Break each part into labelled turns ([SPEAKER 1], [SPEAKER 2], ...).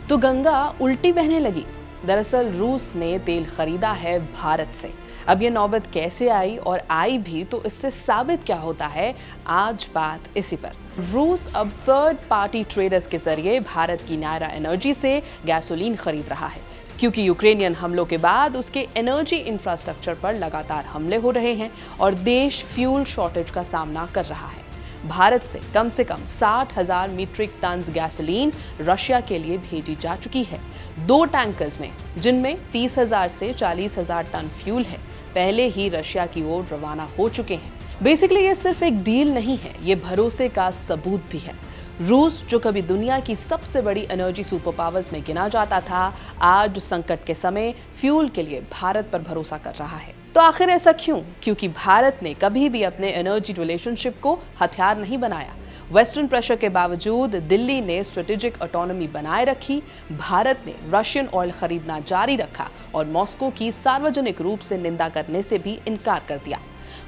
[SPEAKER 1] तो गंगा उल्टी बहने लगी। दरअसल रूस ने तेल खरीदा है भारत से। अब ये नौबत कैसे आई और आई भी तो इससे साबित क्या होता है, आज बात इसी पर। रूस अब थर्ड पार्टी ट्रेडर्स के जरिए भारत की नायरा एनर्जी से गैसोलीन खरीद रहा है, क्योंकि यूक्रेनियन हमलों के बाद उसके एनर्जी इंफ्रास्ट्रक्चर पर लगातार हमले हो रहे हैं और देश फ्यूल शॉर्टेज का सामना कर रहा है। भारत से कम 60,000 मीट्रिक टन गैसोलीन रशिया के लिए भेजी जा चुकी है। 2 टैंकर्स में, जिनमें 30,000 से 40,000 टन फ्यूल है, पहले ही रशिया की ओर रवाना हो चुके हैं। बेसिकली ये सिर्फ एक डील नहीं है, ये भरोसे का सबूत भी है। रूस, जो कभी दुनिया की सबसे बड़ी एनर्जी सुपर पावर्स में गिना जाता था, आज संकट के समय फ्यूल के लिए भारत पर भरोसा कर रहा है। तो आखिर ऐसा क्यों? क्योंकि भारत ने कभी भी अपने एनर्जी रिलेशनशिप को हथियार नहीं बनाया। वेस्टर्न प्रेशर के बावजूद दिल्ली ने स्ट्रेटेजिक ऑटोनॉमी बनाए रखी, भारत ने रशियन ऑयल खरीदना जारी रखा और मॉस्को की सार्वजनिक रूप से निंदा करने से भी इनकार कर दिया।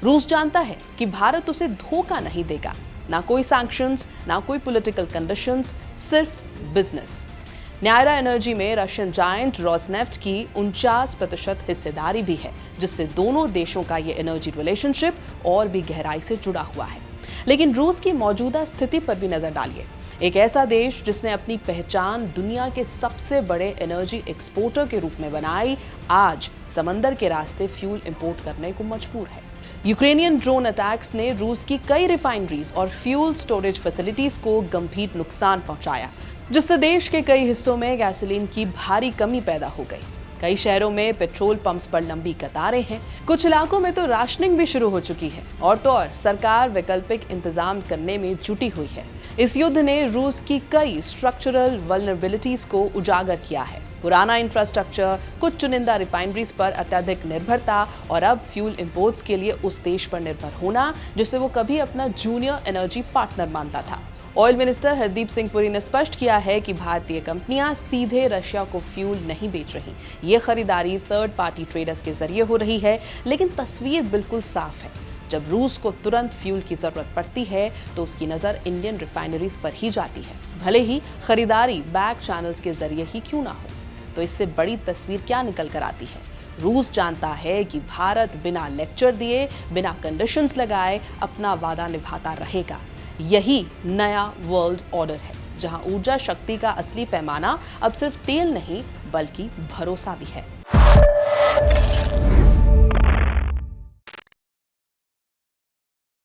[SPEAKER 1] रूस जानता है कि भारत उसे धोखा नहीं देगा, ना कोई सैंक्शंस, ना कोई पॉलिटिकल कंडीशंस, सिर्फ बिजनेस। नायरा एनर्जी में रशियन जायंट रोसनेफ्ट की 49% हिस्सेदारी भी है, जिससे दोनों देशों का ये एनर्जी रिलेशनशिप और भी गहराई से जुड़ा हुआ है। लेकिन रूस की मौजूदा स्थिति पर भी नजर डालिए। एक ऐसा देश जिसने अपनी पहचान दुनिया के सबसे बड़े एनर्जी एक्सपोर्टर के रूप में बनाई, आज समंदर के रास्ते फ्यूल इंपोर्ट करने को मजबूर है। यूक्रेनियन ड्रोन अटैक्स ने रूस की कई रिफाइनरीज और फ्यूल स्टोरेज फैसिलिटीज को गंभीर नुकसान पहुंचाया, जिससे देश के कई हिस्सों में गैसोलीन की भारी कमी पैदा हो गई। कई शहरों में पेट्रोल पंप्स पर लंबी कतारें हैं, कुछ इलाकों में तो राशनिंग भी शुरू हो चुकी है, और तो और सरकार वैकल्पिक इंतजाम करने में जुटी हुई है। इस युद्ध ने रूस की कई स्ट्रक्चरल वल्नरेबिलिटीज को उजागर किया है। पुराना इंफ्रास्ट्रक्चर, कुछ चुनिंदा रिफाइनरीज पर अत्यधिक निर्भरता और अब फ्यूल इंपोर्ट्स के लिए उस देश पर निर्भर होना जिसे वो कभी अपना जूनियर एनर्जी पार्टनर मानता था। ऑयल मिनिस्टर हरदीप सिंह पुरी ने स्पष्ट किया है कि भारतीय कंपनियां सीधे रशिया को फ्यूल नहीं बेच रही। ये खरीदारी थर्ड पार्टी ट्रेडर्स के जरिए हो रही है, लेकिन तस्वीर बिल्कुल साफ है। जब रूस को तुरंत फ्यूल की जरूरत पड़ती है तो उसकी नजर इंडियन रिफाइनरीज पर ही जाती है, भले ही खरीदारी बैक चैनल्स के जरिए ही क्यों ना हो। तो इससे बड़ी तस्वीर क्या निकल कर आती है? रूस जानता है कि भारत बिना लेक्चर दिए, बिना कंडीशंस लगाए अपना वादा निभाता रहेगा। यही नया वर्ल्ड ऑर्डर है, जहां ऊर्जा शक्ति का असली पैमाना अब सिर्फ तेल नहीं बल्कि भरोसा भी है।